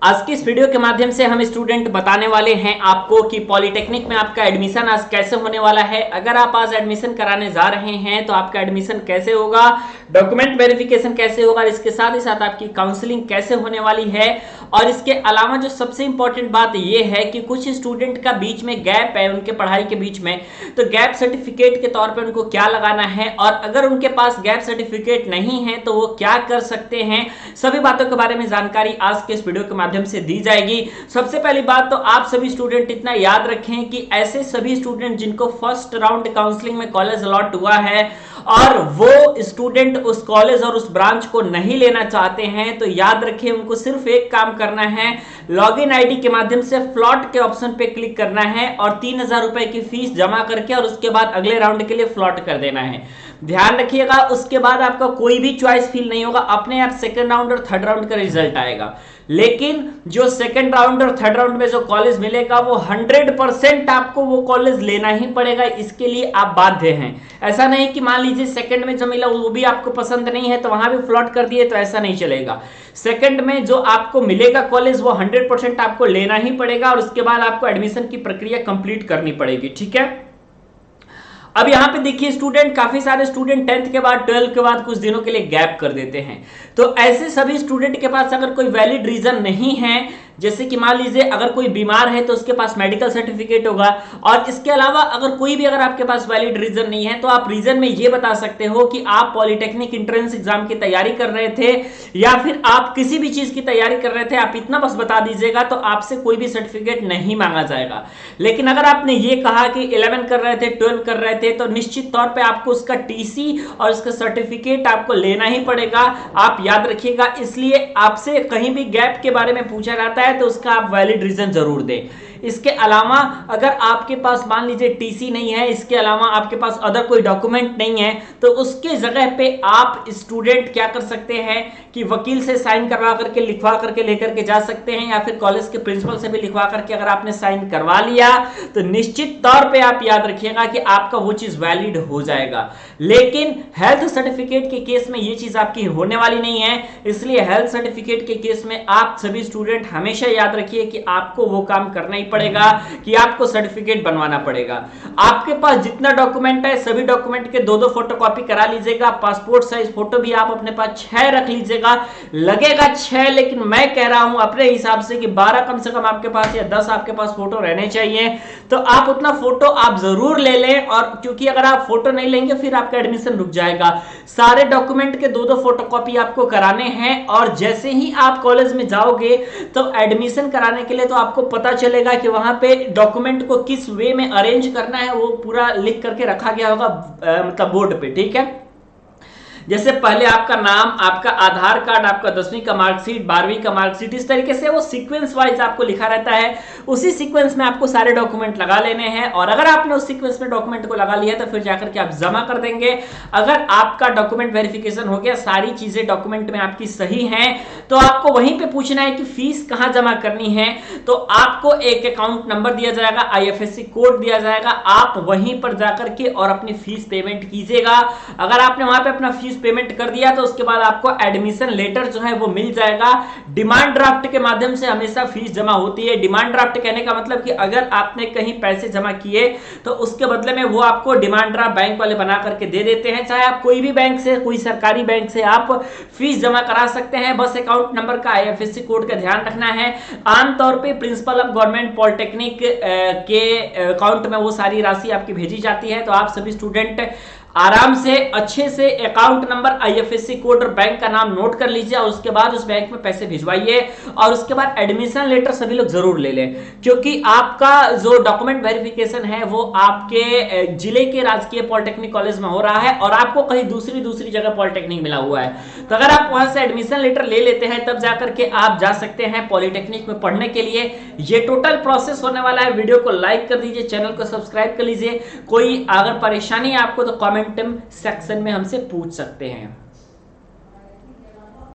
आज की इस वीडियो के माध्यम से हम स्टूडेंट बताने वाले हैं आपको कि पॉलिटेक्निक में आपका एडमिशन आज कैसे होने वाला है। अगर आप आज एडमिशन कराने जा रहे हैं तो आपका एडमिशन कैसे होगा, डॉक्यूमेंट वेरिफिकेशन कैसे होगा, इसके साथ ही साथ आपकी काउंसलिंग कैसे होने वाली है। और इसके अलावा जो सबसे इंपॉर्टेंट बात यह है कि कुछ स्टूडेंट का बीच में गैप है उनके पढ़ाई के बीच में, तो गैप सर्टिफिकेट के तौर पर उनको क्या लगाना है और अगर उनके पास गैप सर्टिफिकेट नहीं है तो वो क्या कर सकते हैं, सभी बातों के बारे में जानकारी आज के इस वीडियो के माध्यम से दी जाएगी। सबसे पहली बात तो आप सभी स्टूडेंट इतना याद रखें कि ऐसे सभी स्टूडेंट जिनको फर्स्ट राउंड काउंसलिंग में कॉलेज अलॉट हुआ है और वो स्टूडेंट उस कॉलेज और उस ब्रांच को नहीं लेना चाहते हैं, तो याद रखें उनको सिर्फ एक काम करना है, लॉगिन आईडी के माध्यम से फ्लॉट के ऑप्शन पे क्लिक करना है और 3000 रुपए की फीस जमा करके और उसके बाद अगले राउंड के लिए फ्लॉट कर देना है। ध्यान रखिएगा, उसके बाद आपका कोई भी चॉइस फिल नहीं होगा, अपने आप सेकंड राउंड और थर्ड राउंड का रिजल्ट आएगा। लेकिन जो सेकंड राउंड और थर्ड राउंड में जो कॉलेज मिलेगा वो 100% आपको वो कॉलेज लेना ही पड़ेगा, इसके लिए आप बाध्य हैं। ऐसा नहीं कि मान लीजिए सेकंड में जो मिला वो भी आपको पसंद नहीं है तो वहां भी फ्लॉट कर दिए, तो ऐसा नहीं चलेगा। सेकंड में जो आपको मिलेगा कॉलेज वो 100% आपको लेना ही पड़ेगा और उसके बाद आपको एडमिशन की प्रक्रिया कंप्लीट करनी पड़ेगी। ठीक है, अब यहां पे देखिए स्टूडेंट, काफी सारे स्टूडेंट 10th के बाद 12th के बाद कुछ दिनों के लिए गैप कर देते हैं। तो ऐसे सभी स्टूडेंट के पास अगर कोई वैलिड रीजन नहीं है, जैसे कि मान लीजिए अगर कोई बीमार है तो उसके पास मेडिकल सर्टिफिकेट होगा, और इसके अलावा अगर कोई भी अगर आपके पास वैलिड रीजन नहीं है तो आप रीजन में ये बता सकते हो कि आप पॉलिटेक्निक एंट्रेंस एग्जाम की तैयारी कर रहे थे या फिर आप किसी भी चीज की तैयारी कर रहे थे, आप इतना बस बता दीजिएगा तो आपसे कोई भी सर्टिफिकेट नहीं मांगा जाएगा। लेकिन अगर आपने ये कहा कि 11 कर रहे थे, 12 कर रहे थे, तो निश्चित तौर पे आपको उसका टीसी और उसका सर्टिफिकेट आपको लेना ही पड़ेगा, आप याद रखिएगा। इसलिए आपसे कहीं भी गैप के बारे में पूछा जाता है तो उसका आप वैलिड रीजन जरूर दें। इसके अलावा अगर आपके पास मान लीजिए टीसी नहीं है, इसके अलावा आपके पास अदर कोई डॉक्यूमेंट नहीं है, तो उसके जगह पे आप स्टूडेंट क्या कर सकते हैं कि वकील से साइन करवा करके लिखवा करके लेकर के जा सकते हैं, या फिर कॉलेज के प्रिंसिपल से भी लिखवा करके अगर आपने साइन करवा लिया तो निश्चित तौर पे आप याद रखिएगा कि आपका वो चीज वैलिड हो जाएगा। लेकिन हेल्थ सर्टिफिकेट के केस में ये चीज आपकी होने वाली नहीं है, इसलिए हेल्थ सर्टिफिकेट के केस में आप सभी स्टूडेंट हमेशा याद रखिए कि आपको वो काम करना ही पड़ेगा कि आपको सर्टिफिकेट बनवाना पड़ेगा। आपके पास जितना डॉक्यूमेंट है सभी डॉक्यूमेंट के 2-2 फोटोकॉपी करा लीजिएगा। पासपोर्ट साइज फोटो भी आप अपने पास 6 रख लीजिएगा, लगेगा 6, लेकिन मैं कह रहा हूं अपने हिसाब से कि 12 कम से कम आपके पास या 10 आपके पास फोटो रहने चाहिए, तो आप उतना फोटो आप जरूर ले लें। और क्योंकि अगर आप फोटो नहीं लेंगे फिर आपका एडमिशन रुक जाएगा। सारे डॉक्यूमेंट के 2-2 फोटोकॉपी आपको कराने हैं और जैसे ही आप कॉलेज में जाओगे तो एडमिशन कराने के लिए तो आपको पता चलेगा कि वहां पे डॉक्यूमेंट को किस वे में अरेंज करना है, वो पूरा लिख करके रखा गया होगा मतलब बोर्ड पे। ठीक है, जैसे पहले आपका नाम, आपका आधार कार्ड, आपका 10वीं का मार्कशीट, 12वीं का मार्कशीट, इस तरीके से वो सीक्वेंस वाइज आपको लिखा रहता है। उसी सीक्वेंस में आपको सारे डॉक्यूमेंट लगा लेने हैं और अगर आपने उस सीक्वेंस में डॉक्यूमेंट को लगा लिया तो फिर जाकर के आप जमा कर देंगे। अगर आपका डॉक्यूमेंट वेरिफिकेशन हो गया, सारी चीजें डॉक्यूमेंट में आपकी सही हैं, तो आपको वहीं पे पूछना है कि फीस कहां जमा करनी है। तो आपको एक अकाउंट नंबर दिया जाएगा, IFSC कोड दिया जाएगा, आप वहीं पर जाकर के और अपनी फीस पेमेंट कीजिएगा। अगर आपने वहां पे अपना फीस पेमेंट कर दिया तो उसके बाद आपको एडमिशन लेटर जो है वो मिल जाएगा। डिमांड ड्राफ्ट के माध्यम से हमेशा फीस जमा होती है। डिमांड ड्राफ्ट कहने का मतलब कि अगर आपने कहीं पैसे जमा किए तो उसके बदले में वो आपको डिमांड ड्राफ्ट बैंक वाले बना करके दे देते हैं। चाहे आप कोई भी बैंक से, कोई सरकारी बैंक से आप फीस जमा करा सकते हैं, बस अकाउंट नंबर का IFSC कोड का ध्यान रखना है। आमतौर पर प्रिंसिपल ऑफ गवर्नमेंट पॉलिटेक्निक के अकाउंट में वो सारी राशि आपकी भेजी जाती है। तो आप सभी स्टूडेंट आराम से अच्छे से अकाउंट नंबर, IFSC कोड और बैंक का नाम नोट कर लीजिए और उसके बाद उस बैंक में पैसे भिजवाइए और उसके बाद एडमिशन लेटर सभी लोग जरूर ले लें, क्योंकि आपका जो डॉक्यूमेंट वेरिफिकेशन है वो आपके जिले के राजकीय पॉलिटेक्निक कॉलेज में हो रहा है और आपको कहीं दूसरी जगह पॉलिटेक्निक मिला हुआ है। तो अगर आप वहां से एडमिशन लेटर ले लेते हैं तब जाकर के आप जा सकते हैं पॉलिटेक्निक में पढ़ने के लिए। ये टोटल प्रोसेस होने वाला है। वीडियो को लाइक कर दीजिए, चैनल को सब्सक्राइब कर लीजिए। कोई अगर परेशानी है आपको तो कमेंट सेक्शन में हमसे पूछ सकते हैं।